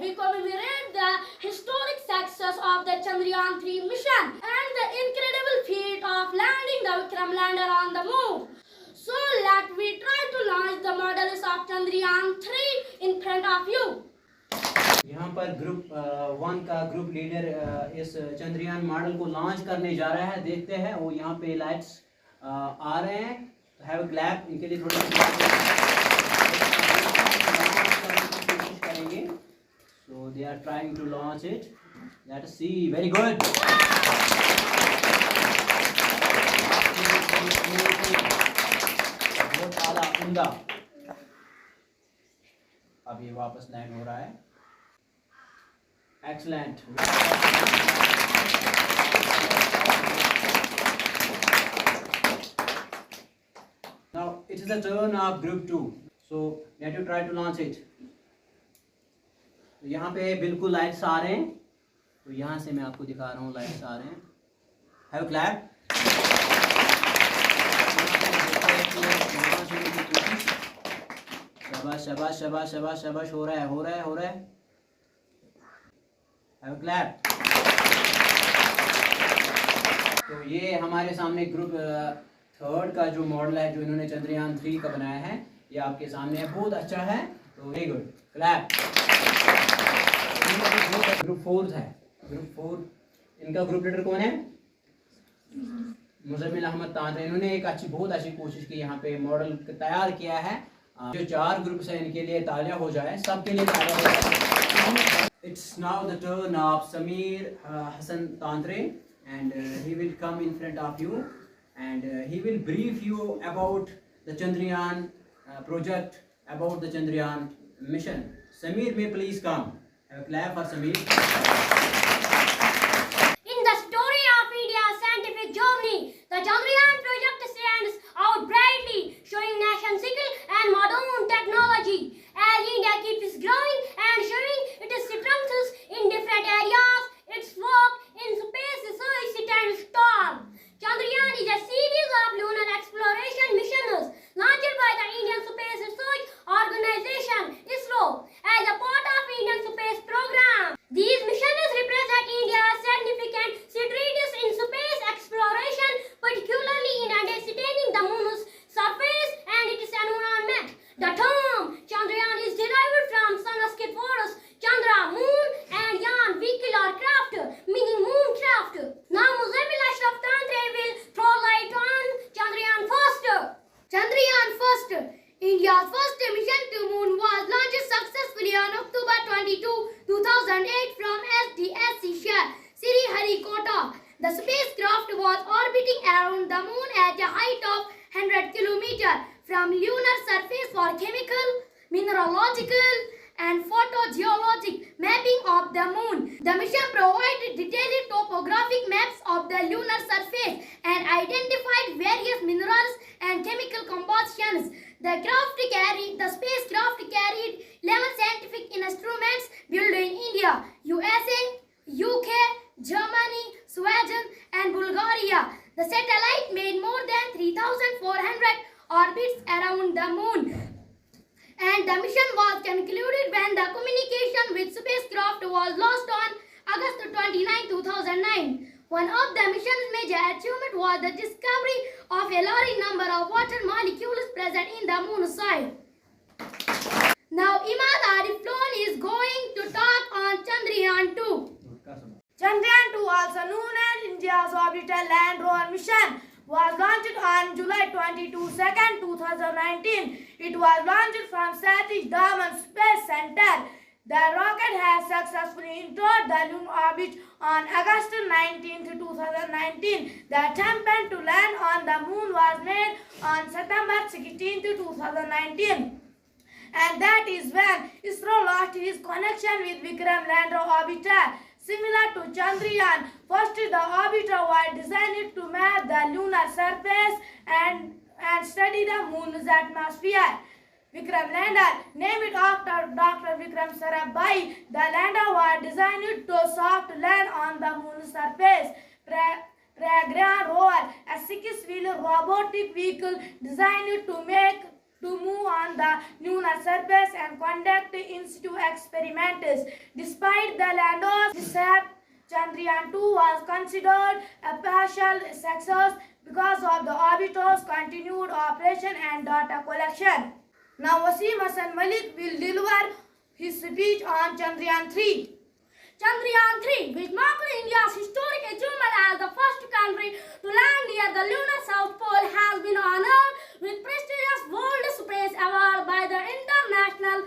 we commemorate the historic success of the Chandrayaan-3 mission and the incredible feat of landing the Vikram lander on the moon. So let we try to launch the models of Chandrayaan-3 in front of you. यहाँ पर group 1 का group leader इस Chandrayaan model को launch करने जा रहा है। देखते हैं वो यहाँ पे लाइट्स आ रहे हैं। हैव अ क्लैप, इनके लिए थोड़ी कोशिश करेंगे। So they are trying to launch it. Let us see. Very good. बहुत आला उम्दा। अब ये वापस लैंड हो रहा है। Excellent. Now it is the turn of group 2. So let you try to launch it. तो यहाँ पे बिल्कुल लाइट्स आ रहे हैं। तो यहाँ से मैं आपको दिखा रहा हूँ लाइट्स आ रहे हैं। Have a clap. शाबाश शाबाश शाबाश शाबाश शाबाश। हो रहा है हो रहा है हो रहा है। क्लैप। तो ये हमारे सामने ग्रुप 3 का जो मॉडल है जो इन्होंने चंद्रयान 3 का बनाया है, ये आपके सामने है। बहुत अच्छा है। तो वेरी गुड। क्लैप। ग्रुप 4 है। ग्रुप 4 इनका ग्रुप लीडर कौन है? मुजम्मिल अहमद तांत्रे। इन्होंने एक बहुत अच्छी कोशिश की, यहाँ पे मॉडल तैयार किया है। जो 4 ग्रुप्स हैं इनके लिए तालियां हो जाए, सबके लिए तालियां हो जाए। It's now the turn of Sameer Hassan Tantre, and he will come in front of you and he will brief you about the Chandrayaan project, about the Chandrayaan mission. Sameer, may please come. Have a clap for Sameer. In the story of India's scientific journey, the Chandrayaan project stands out brightly, showing nation's skill and modern technology. As India keeps growing and showing its strengths in different areas, its work in space research stands tall. Chandrayaan is a series of lunar exploration missions launched by the Indian Space Research Organization (ISRO) as a part of Indian space program. These missions represent India's significant strides in space exploration, particularly in understanding the moon's surface and its environment. The term Chandrayaan is derived from Sanskrit words Chandra, moon, and Yaan, vehicle or craft, meaning moon craft. Now Muzammil Ashraf Tantre will throw light on Chandrayaan first. Chandrayaan first. India's first mission to moon was launched successfully on October 22, 2008 from SDSC shell Sriharikota. The spacecraft was orbiting around the moon at a height of 100 km from lunar surface for chemical, mineralogical, and photogeologic mapping of the moon. The mission provided detailed topographic maps of the lunar surface and identified various minerals and chemical compositions. The spacecraft carried 11 scientific instruments built in India, USA, UK, Germany, Sweden, and Bulgaria. The satellite made more than 3,400 orbits around the moon, and the mission was concluded when the communication with spacecraft was lost on August 29, 2009. One of the mission's major achievements was the discovery of a large number of water molecules present in the moon's soil. Now Imad Ariflon is going to talk on Chandrayaan 2. Chandrayaan 2, also known as India's orbital land rover mission, was launched on July 22, 2019. It was launched from Satish Dhawan Space Center. The rocket has successfully entered the lunar orbit on August 19, 2019. The attempt to land on the moon was made on September 16, 2019. And that is when ISRO lost his connection with Vikram lander orbiter. Similar to Chandrayaan, first the orbiter was designed to map the lunar surface and study the moon's atmosphere. Vikram lander, named after Dr. Vikram Sarabhai, the lander was designed to soft land on the moon's surface. Pragyan rover, a 6-wheel robotic vehicle designed to to move on the lunar surface and conduct in situ experiments. Despite the lander's mishap, Chandrayaan-2 was considered a partial success because of the orbiter's continued operation and data collection. Now Wasim Hassan Malik will deliver his speech on Chandrayaan-3. Chandrayaan-3, which marked India's historic achievement as the first country to land near the lunar south pole, has been honored with prestigious World Space Award by the International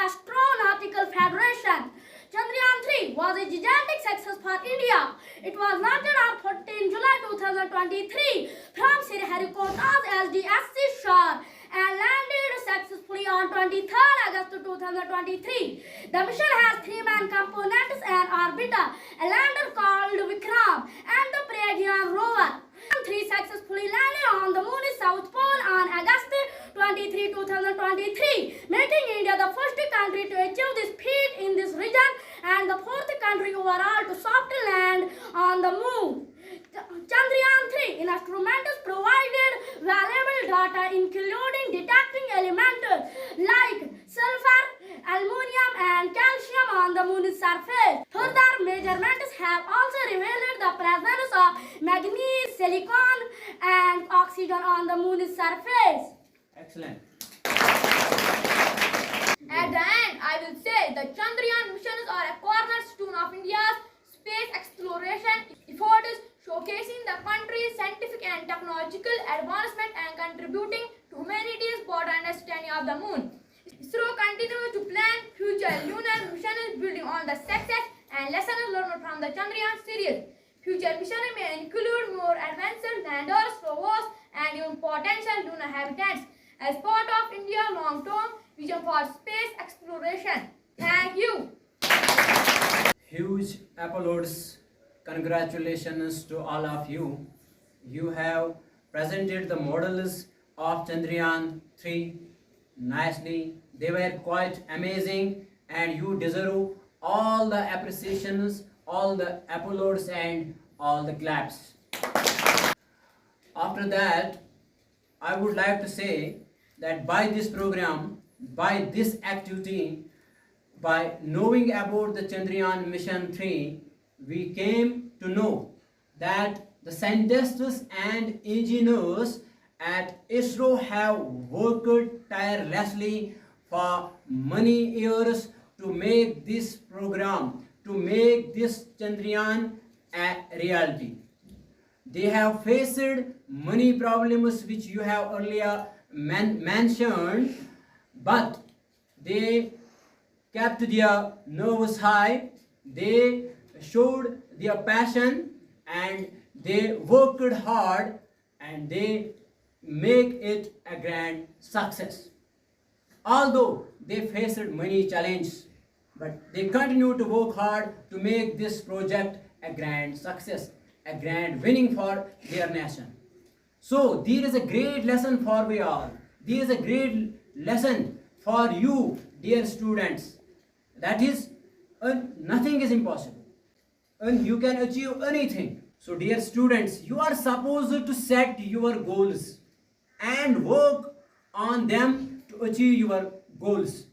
Astronautical Federation. Chandrayaan-3 was a gigantic success for India. It was launched on 14 July 2023 from Sriharikota's SDSC shore and landed successfully on 23rd August 2023. The mission has three main components: an orbiter, a lander called Vikram, and the Pragyan rover. Chandrayaan-3 successfully landed on the moon's south pole on August 23, 2023, making India the first country to achieve this feat in this region and the fourth country overall to soft land on the moon. Chandrayaan-3 instruments provided valuable data including detecting elements like sulfur, aluminum and calcium on the moon's surface. Further measurements have also revealed the presence of manganese, silicon and oxygen on the moon's surface. Excellent. At the end, I will say that Chandrayaan missions are a cornerstone of India's space exploration efforts, showcasing the country's scientific and technological advancement and contributing to humanity's broad understanding of the moon. ISRO continues to plan future lunar missions building on the success and lessons learned from the Chandrayaan series. Future missions may include more advanced landers, rovers, and even potential lunar habitats as part of India's long-term vision for space exploration. Thank you. Huge applause. Congratulations to all of you. You have presented the models of Chandrayaan-3 nicely. They were quite amazing and you deserve all the appreciations, all the applause and all the claps. After that, I would like to say that by this program, by this activity, by knowing about the Chandrayaan Mission 3, we came to know that the scientists and engineers at ISRO have worked tirelessly for many years to make this program, to make this Chandrayaan a reality. They have faced many problems which you have earlier mentioned, but they kept their nerves high, they showed their passion and they worked hard and they make it a grand success. Although they faced many challenges, but they continue to work hard to make this project a grand success, a grand winning for their nation. So there is a great lesson for we all. There is a great lesson for you, dear students. That is, nothing is impossible. And you can achieve anything. So dear students, you are supposed to set your goals and work on them to achieve your goals.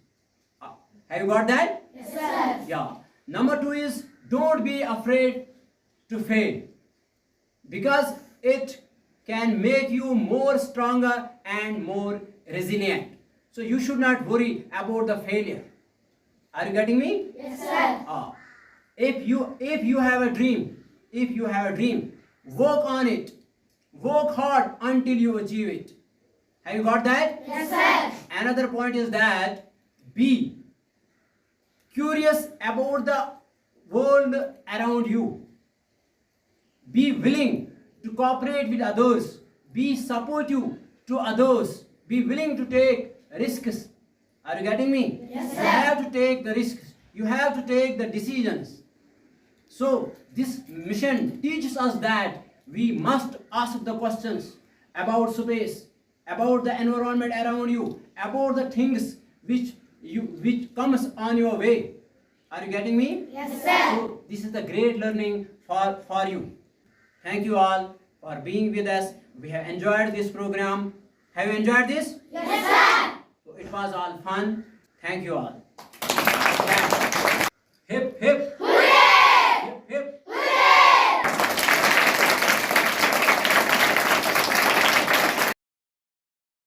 Have you got that? Yes, sir. Yeah. Number 2 is, don't be afraid to fail, because it can make you more stronger and more resilient. So you should not worry about the failure. Are you getting me? Yes, sir. If you have a dream, work on it. Work hard until you achieve it. Have you got that? Yes, sir. Another point is that be curious about the world around you. Be willing to cooperate with others. Be supportive to others. Be willing to take risks. Are you getting me? Yes, sir. You have to take the risks. You have to take the decisions. So this mission teaches us that we must ask the questions about space, about the environment around you, about the things which comes on your way. Are you getting me? Yes, sir. So this is the great learning for you. Thank you all for being with us. We have enjoyed this program. Have you enjoyed this? Yes, sir. So it was all fun. Thank you all. Hip hip.